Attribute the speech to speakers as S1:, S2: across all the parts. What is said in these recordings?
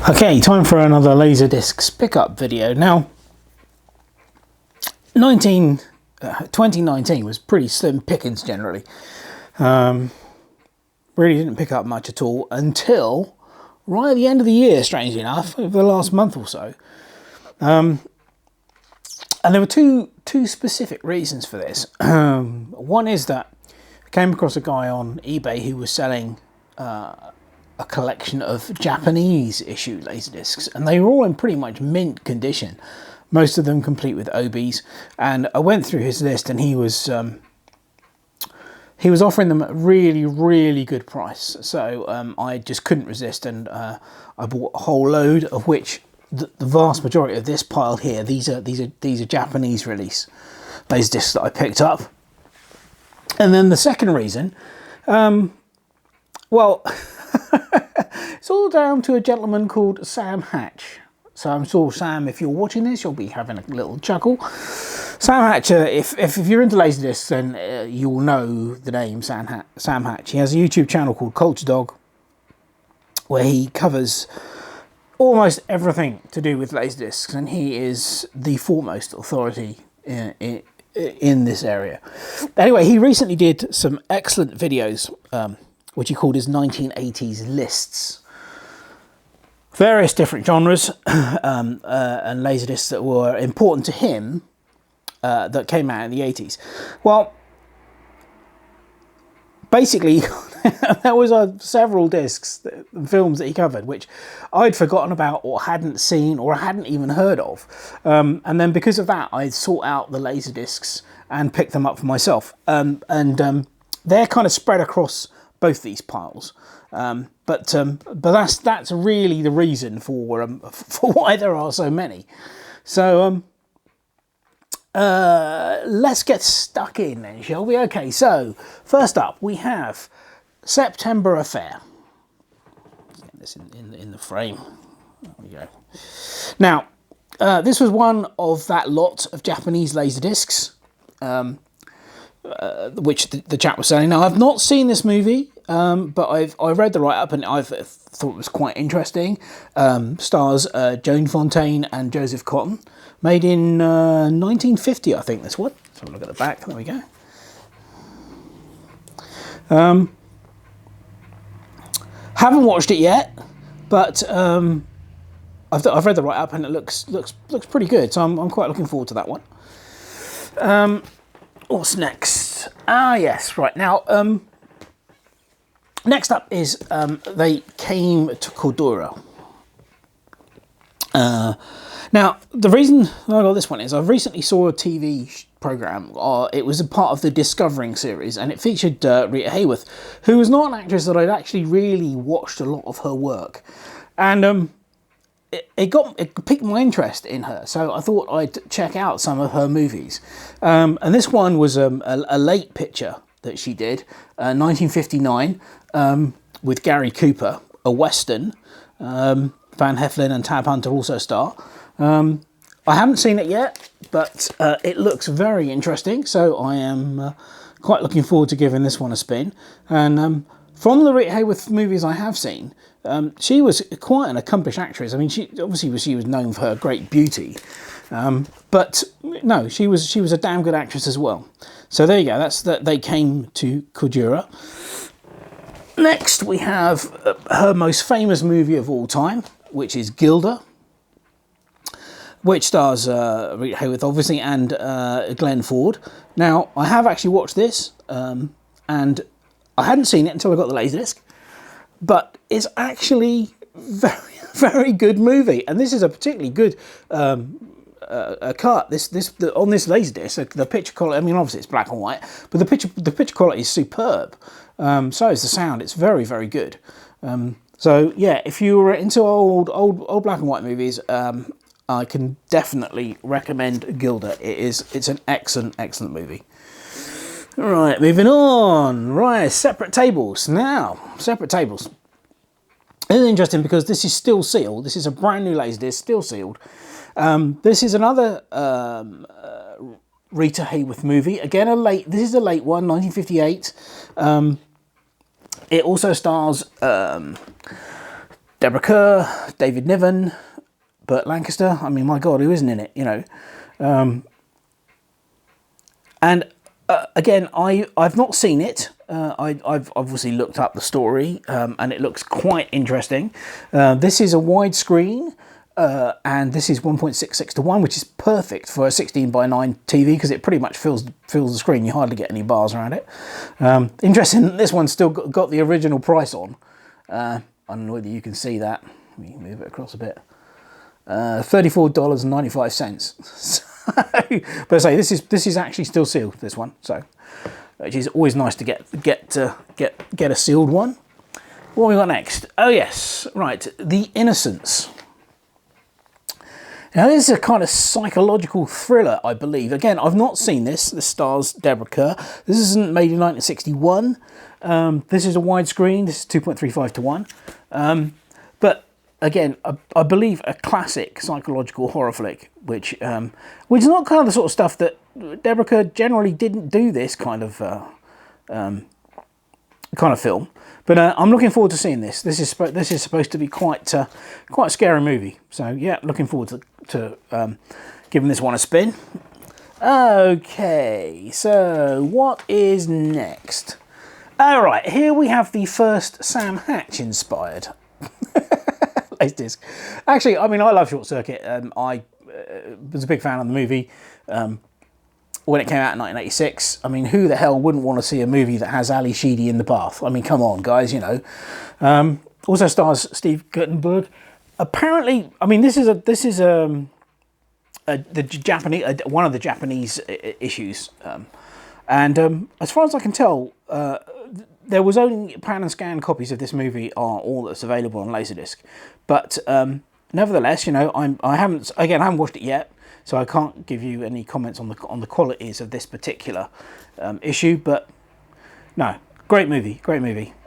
S1: Okay, time for another Laserdiscs pickup video. Now, 2019 was pretty slim pickings generally. Really didn't pick up much at all until right at the end of the year, strangely enough, over the last month or so. And there were two specific reasons for this. One is that I came across a guy on eBay who was selling a collection of Japanese issue Laserdiscs, and they were all in pretty much mint condition, most of them complete with OBs. And I went through his list, and he was offering them at a really good price. So I just couldn't resist, and I bought a whole load, of which the vast majority of this pile here, these are Japanese release Laserdiscs that I picked up. And then the second reason, well, it's all down to a gentleman called Sam Hatch. So I'm sure, Sam, if you're watching this, you'll be having a little chuckle. Sam Hatch, if you're into Laserdiscs, then you'll know the name Sam Hatch. He has a YouTube channel called Culturedog, where he covers almost everything to do with Laserdiscs, and he is the foremost authority in this area. Anyway, he recently did some excellent videos, which he called his 1980s lists. Various different genres and Laserdiscs that were important to him that came out in the 80s. Well, basically, there was several discs, films that he covered, which I'd forgotten about or hadn't seen or hadn't even heard of. And then because of that, I sought out the Laserdiscs and picked them up for myself. And they're kind of spread across both these piles. But that's really the reason for why there are so many. So let's get stuck in then, shall we? Okay, so first up we have September Affair. Let's get this in the frame. There we go. Now, this was one of that lot of Japanese Laserdiscs, which the chap was selling. Now, I've not seen this movie, but I read the write-up and I thought it was quite interesting. Stars Joan Fontaine and Joseph Cotton. Made in 1950, I think, this one. Let's have a look at the back. There we go. Haven't watched it yet, but I've read the write-up and it looks pretty good. So I'm quite looking forward to that one. What's next? Ah, yes, right. Now, next up is they came to Cordura. Now, the reason I got this one is I recently saw a TV program. It was a part of the Discovering series, and it featured Rita Hayworth, who was not an actress that I'd actually really watched a lot of her work. And it piqued my interest in her, so I thought I'd check out some of her movies. And this one was a late picture that she did, 1959, with Gary Cooper, a Western. Van Heflin and Tab Hunter also star. I haven't seen it yet, but it looks very interesting, so I am quite looking forward to giving this one a spin. And from the Rita Hayworth movies I have seen, she was quite an accomplished actress. I mean, she was known for her great beauty, but no, she was a damn good actress as well. So there you go. That's that. They came to Cordura. Next, we have her most famous movie of all time, which is Gilda, which stars Rita Hayworth, obviously, and Glenn Ford. Now, I have actually watched this, and I hadn't seen it until I got the Laserdisc, but it's actually very good movie, and this is a particularly good cut. This on this Laserdisc, the picture quality. I mean, obviously it's black and white, but the picture quality is superb. So is the sound. It's very good. So yeah, if you were into old black and white movies, I can definitely recommend Gilda. It's an excellent movie. All right, moving on. Right, Separate Tables. Now, Separate Tables. It's interesting because this is still sealed. This is a brand new Laserdisc, still sealed. This is another Rita Hayworth movie. Again, this is a late one, 1958. It also stars Deborah Kerr, David Niven, Burt Lancaster. I mean, my God, who isn't in it, you know? And again, I've not seen it. I've obviously looked up the story, and it looks quite interesting. This is a widescreen, and this is 1.66 to 1, which is perfect for a 16:9 TV because it pretty much fills the screen. You hardly get any bars around it. Interesting, this one's still got the original price on. I don't know whether you can see that. Let me move it across a bit. $34.95. So, but I say this is actually still sealed. This one, so which is always nice to get a sealed one. What have we got next? Oh yes, right, The Innocence. Now this is a kind of psychological thriller, I believe. Again, I've not seen this. This stars Deborah Kerr. This isn't made in 1961. This is a widescreen. This is 2.35 to 1. But again, I believe a classic psychological horror flick, which is not kind of the sort of stuff that Deborah Kerr generally didn't do. This kind of film. But I'm looking forward to seeing this. This is supposed to be quite a scary movie. So yeah, looking forward to giving this one a spin. Okay, so what is next? All right, here we have the first Sam Hatch inspired Laserdisc. Actually, I mean, I love Short Circuit. I was a big fan of the movie. When it came out in 1986, I mean, who the hell wouldn't want to see a movie that has Ali Sheedy in the bath? I mean, come on, guys, you know. Also stars Steve Guttenberg. Apparently, I mean, this is the Japanese one of the Japanese issues, and as far as I can tell, there was only pan and scan copies of this movie are all that's available on Laserdisc. But nevertheless, you know, I haven't watched it yet. So I can't give you any comments on the qualities of this particular issue, but no, great movie.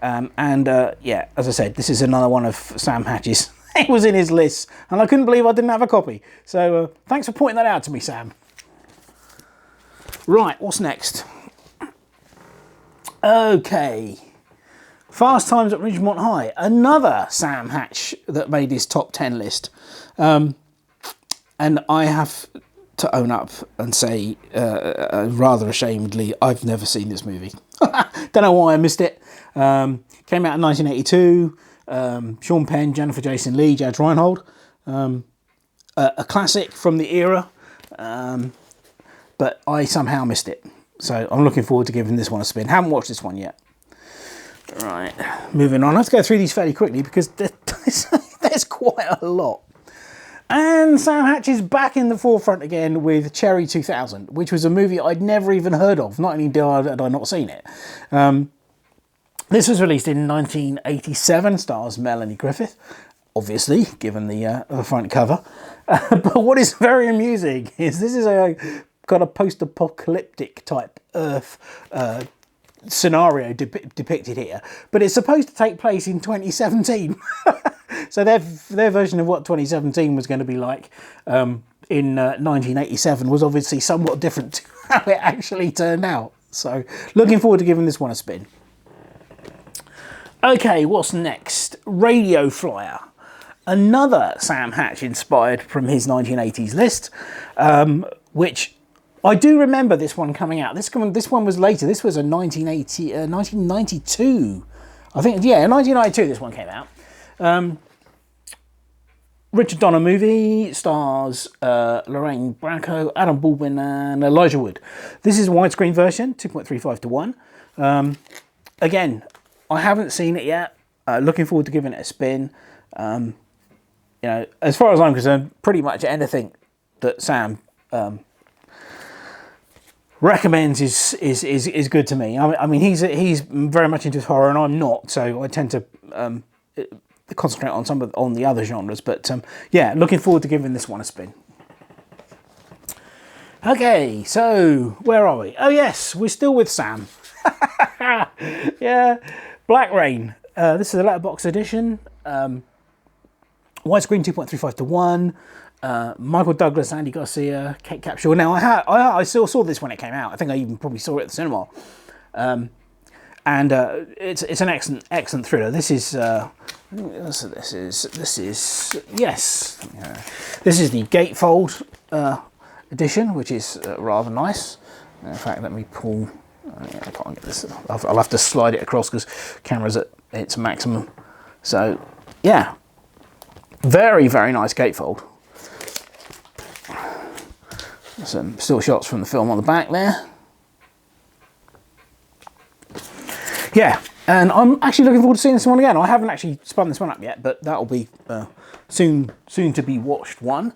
S1: Yeah, as I said, this is another one of Sam Hatch's. It was in his list, and I couldn't believe I didn't have a copy. So thanks for pointing that out to me, Sam. Right, what's next? Okay, Fast Times at Ridgemont High, another Sam Hatch that made his top 10 list. And I have to own up and say, rather ashamedly, I've never seen this movie. Don't know why I missed it. Came out in 1982. Sean Penn, Jennifer Jason Leigh, Judge Reinhold. A classic from the era. But I somehow missed it. So I'm looking forward to giving this one a spin. Haven't watched this one yet. Right, moving on. I have to go through these fairly quickly because there's quite a lot. And Sam Hatch is back in the forefront again with Cherry 2000, which was a movie I'd never even heard of. Not only had I not seen it. This was released in 1987, stars Melanie Griffith, obviously, given the front cover. But what is very amusing is this is got a post-apocalyptic type Earth scenario depicted here, but it's supposed to take place in 2017. So their version of what 2017 was going to be like in 1987 was obviously somewhat different to how it actually turned out. So looking forward to giving this one a spin. Okay, what's next? Radio Flyer. Another Sam Hatch inspired from his 1980s list, which I do remember this one coming out. This one was later. This was a 1992. I think, yeah, 1992 this one came out. Richard Donner movie, stars Lorraine Bracco, Adam Baldwin and Elijah Wood. This is a widescreen version, 2.35 to 1. Again, I haven't seen it yet. Looking forward to giving it a spin. You know, as far as I'm concerned, pretty much anything that Sam recommends is good to me. I mean, he's very much into horror, and I'm not, so I tend to concentrate on the other genres. But yeah, looking forward to giving this one a spin. Okay, so where are we? Oh yes, we're still with Sam. Yeah, Black Rain. This is a letterbox edition. Widescreen 2.35 to 1. Michael Douglas, Andy Garcia, Kate Capshaw. Now I still saw this when it came out. I think I even probably saw it at the cinema. And and it's an excellent thriller. This is yes, this is the gatefold edition, which is rather nice. In fact, let me pull. I can't get this. I'll have to slide it across because camera's at its maximum. So yeah, very nice gatefold. Some still shots from the film on the back there. Yeah, and I'm actually looking forward to seeing this one again. I haven't actually spun this one up yet, but that'll be soon to be watched one.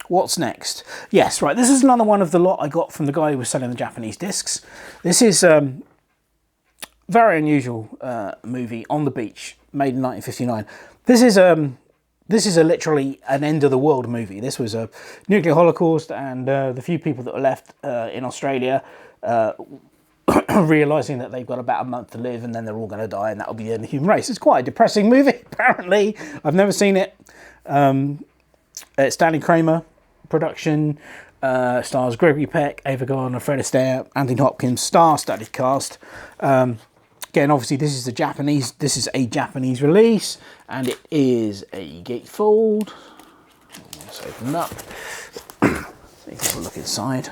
S1: What's next? Yes, right, this is another one of the lot I got from the guy who was selling the Japanese discs. This is very unusual movie, On the Beach, made in 1959. This is literally an end of the world movie. This was a nuclear holocaust, and the few people that were left in Australia realising that they've got about a month to live and then they're all going to die and that'll be the end of the human race. It's quite a depressing movie, apparently. I've never seen it. It's Stanley Kramer production, stars Gregory Peck, Ava Gardner, Fred Astaire, Anthony Hopkins, star-studded cast. Again, obviously this is a Japanese release, and it is a gatefold. Let's open it up. So you can look inside.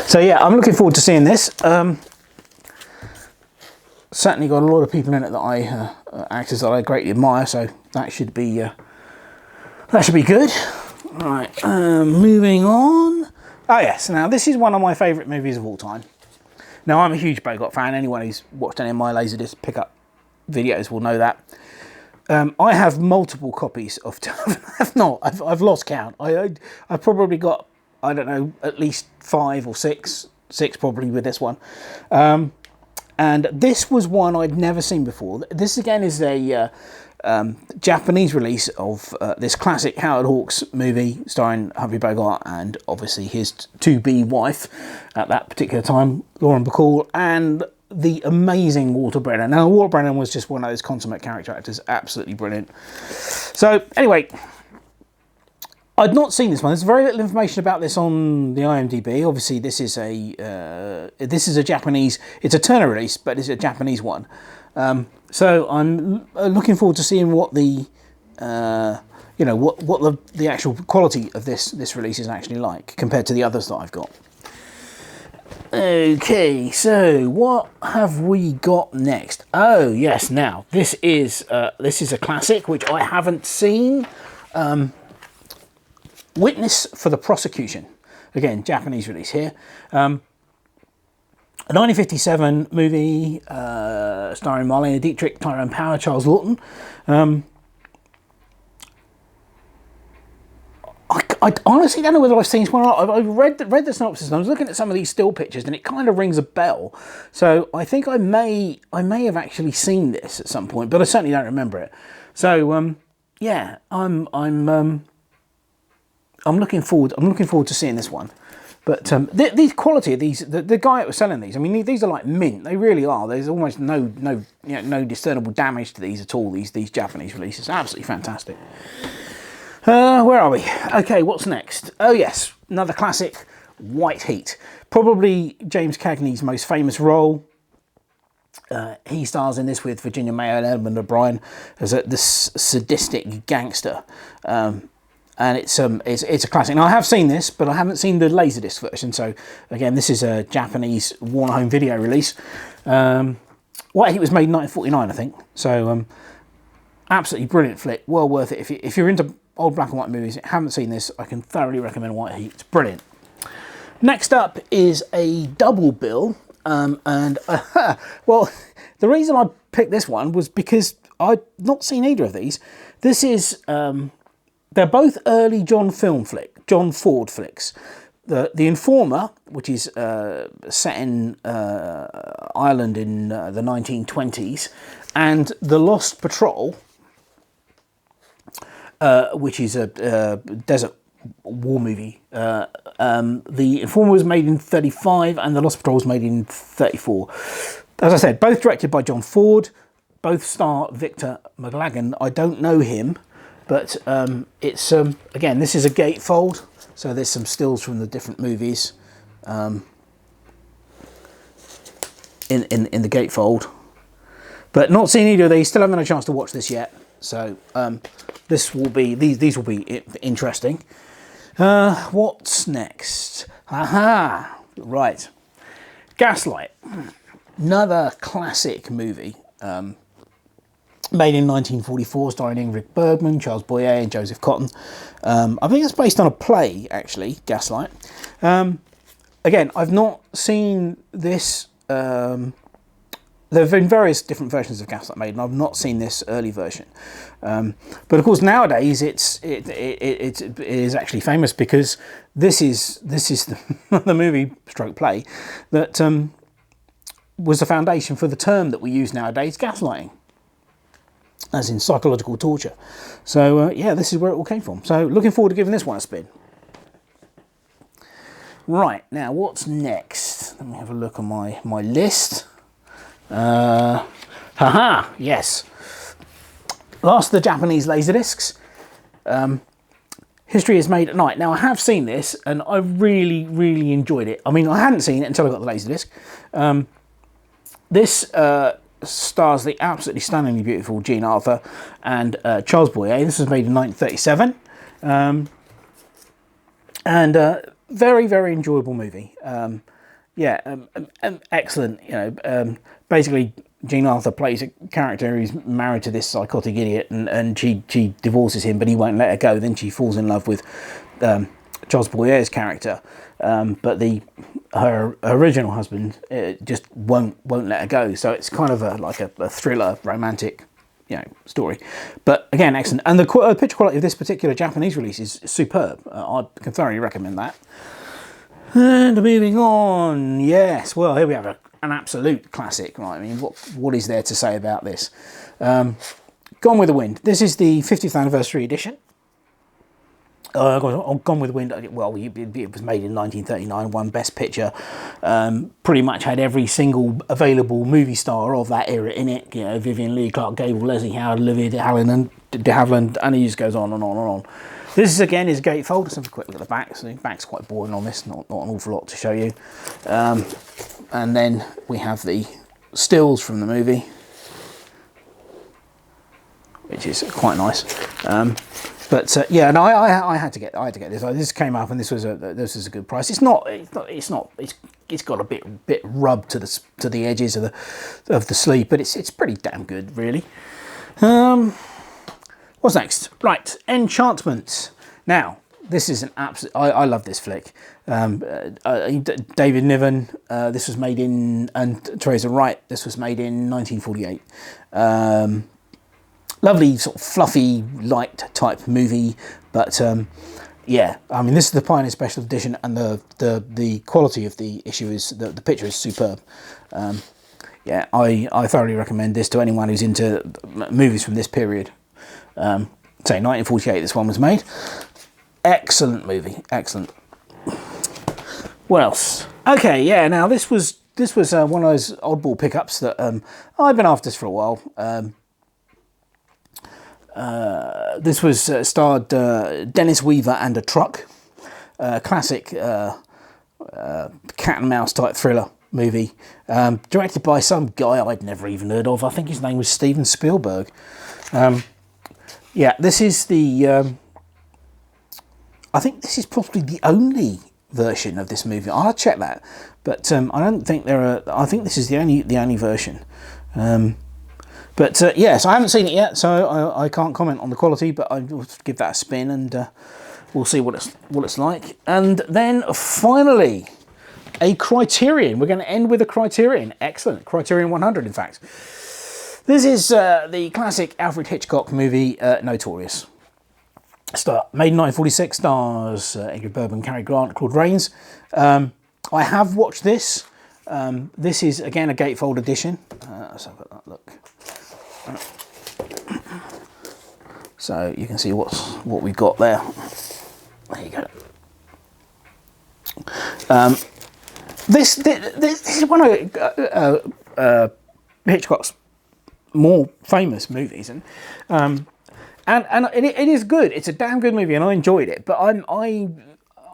S1: So yeah, I'm looking forward to seeing this. Certainly got a lot of people in it that actors that I greatly admire, so that should be good. Right, moving on. Oh yes, now this is one of my favourite movies of all time. Now I'm a huge Bogart fan. Anyone who's watched any of my Laserdisc pickup videos will know that. I have multiple copies of. I've lost count. I've probably got, I don't know, at least 5 or 6 probably with this one. And this was one I'd never seen before. This again is a Japanese release of this classic Howard Hawks movie starring Humphrey Bogart and obviously his to-be wife at that particular time, Lauren Bacall, and the amazing Walter Brennan. Now, Walter Brennan was just one of those consummate character actors, absolutely brilliant. So anyway, I'd not seen this one. There's very little information about this on the IMDb. Obviously, this is a Japanese. It's a Turner release, but it's a Japanese one. So I'm looking forward to seeing what the what the actual quality of this release is actually like compared to the others that I've got. Okay, so what have we got next? Oh yes, now this is a classic which I haven't seen. Witness for the Prosecution. Again, Japanese release here. A 1957 movie starring Marlene Dietrich, Tyrone Power, Charles Lawton. I honestly don't know whether I've seen this one or not. I've read the synopsis and I was looking at some of these still pictures and it kind of rings a bell. So I think I may have actually seen this at some point, but I certainly don't remember it. So yeah, I'm looking forward to seeing this one. But the quality of these, the guy that was selling these, I mean, these are like mint. They really are. There's almost no discernible damage to these at all. These Japanese releases, absolutely fantastic. Where are we? Okay, what's next? Oh yes, another classic, White Heat. Probably James Cagney's most famous role. He stars in this with Virginia Mayo and Edmund O'Brien as this sadistic gangster. And it's a classic. Now I have seen this, but I haven't seen the Laserdisc version. So again, this is a Japanese Warner Home Video release. White Heat was made in 1949, I think. So absolutely brilliant flick, well worth it. If you're into old black and white movies, haven't seen this, I can thoroughly recommend White Heat. It's brilliant. Next up is a double bill, well, the reason I picked this one was because I'd not seen either of these. This is. They're both early John Ford flicks. The Informer, which is set in Ireland in the 1920s, and The Lost Patrol, which is a desert war movie. The Informer was made in 1935 and The Lost Patrol was made in 1934. As I said, both directed by John Ford, both star Victor McLagan. I don't know him. But it's again, this is a gatefold, so there's some stills from the different movies in the gatefold. But not seen either of these. Still haven't had a chance to watch this yet. So this will be these will be interesting. What's next? Aha! Right, Gaslight, another classic movie. Made in 1944, starring Ingrid Bergman, Charles Boyer, and Joseph Cotton. I think it's based on a play, actually, Gaslight. Again, I've not seen this. There have been various different versions of Gaslight made, and I've not seen this early version. But of course, nowadays it is actually famous because this is the movie stroke play that was the foundation for the term that we use nowadays, gaslighting, as in psychological torture. So yeah, this is where it all came from. So looking forward to giving this one a spin. Right, now what's next? Let me have a look on my list. Haha, yes. Last of the Japanese Laserdiscs. History is Made at Night. Now I have seen this and I really, really enjoyed it. I mean, I hadn't seen it until I got the Laserdisc. This stars the absolutely stunningly beautiful Jean Arthur and Charles Boyer. This was made in 1937. Very, very enjoyable movie. Excellent. You know, basically, Jean Arthur plays a character who's married to this psychotic idiot, and she divorces him, but he won't let her go. Then she falls in love with Charles Boyer's character, but her original husband just won't let her go. So it's kind of like a thriller, romantic, story. But again, excellent. And the picture quality of this particular Japanese release is superb. I can thoroughly recommend that. And moving on, yes, well, here we have an absolute classic, right? I mean, what is there to say about this? Gone with the Wind. This is the 50th anniversary edition. Gone with the Wind, well, it was made in 1939, won Best Picture, pretty much had every single available movie star of that era in it, Vivian Leigh, Clark Gable, Leslie Howard, Olivia de Havilland, and it just goes on and on and on. This is, again, is gatefold. Let's have a quick look at the back. So the back's quite boring on this, not an awful lot to show you. And then we have the stills from the movie, which is quite nice. Yeah, no, I had to get this. This came up, and this was a good price. It's got a bit rubbed to the edges of the sleeve, but it's pretty damn good, really. What's next? Right, Enchantments. Now, this is an absolute... I love this flick. David Niven, this was made in... And Teresa Wright, this was made in 1948. Lovely, sort of fluffy, light type movie. But, yeah, I mean, this is the Pioneer Special Edition, and the quality of the issue is... The picture is superb. Yeah, I thoroughly recommend this to anyone who's into movies from this period. Say 1948 this one was made. Excellent movie, excellent. What else? Okay, yeah, now this was one of those oddball pickups that I've been after this for a while. This was starred Dennis Weaver and a truck. Classic cat and mouse type thriller movie. Directed by some guy I'd never even heard of. I think his name was Steven Spielberg. Yeah, this is the... I think this is probably the only version of this movie. I'll check that, but I don't think there are... I think this is the only version. Yes, I haven't seen it yet, so I can't comment on the quality, but I will give that a spin, and we'll see what it's like. And then finally, a Criterion. We're going to end with a Criterion. Excellent. Criterion 100, in fact. This is the classic Alfred Hitchcock movie, Notorious. Made in 1946, stars Ingrid Bergman, Cary Grant, Claude Rains. I have watched this. This is, again, a gatefold edition. Let's have a look. So you can see what we've got there. There you go. This is one of Hitchcock's more famous movies, and And it is good. It's a damn good movie, and I enjoyed it. But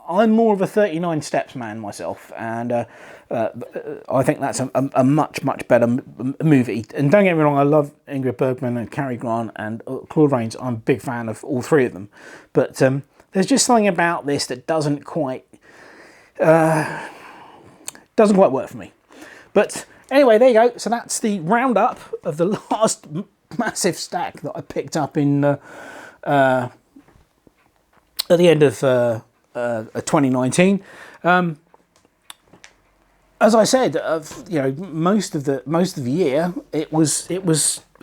S1: I'm more of a 39 Steps man myself, and I think that's a much better movie. And don't get me wrong, I love Ingrid Bergman and Cary Grant and Claude Rains. I'm a big fan of all three of them, but there's just something about this that doesn't quite work for me. But anyway, there you go. So that's the roundup of the last massive stack that I picked up in at the end of 2019. As I said, you know, most of the year it was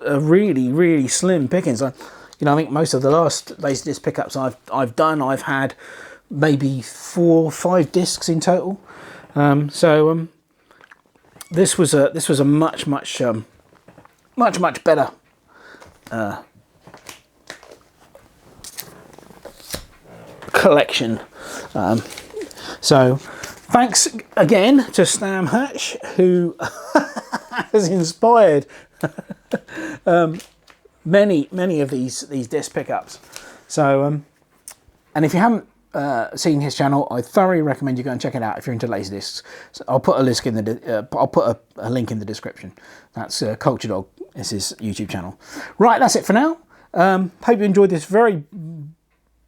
S1: a really slim pickings. You know, I think most of the last Laserdisc pickups I've done, I've had maybe 4 or 5 discs in total. This was a much better collection. So thanks again to Stam Hatch, who has inspired many of these disc pickups. So and if you haven't seen his channel, I thoroughly recommend you go and check it out if you're into Laserdiscs. So I'll put a link in the I'll put a link in the description. That's Culturedog. It's his YouTube channel. Right, that's it for now. Hope you enjoyed this very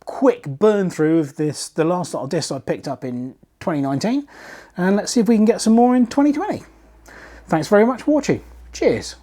S1: quick burn through of the last lot of discs I picked up in 2019, and let's see if we can get some more in 2020. Thanks very much for watching. Cheers.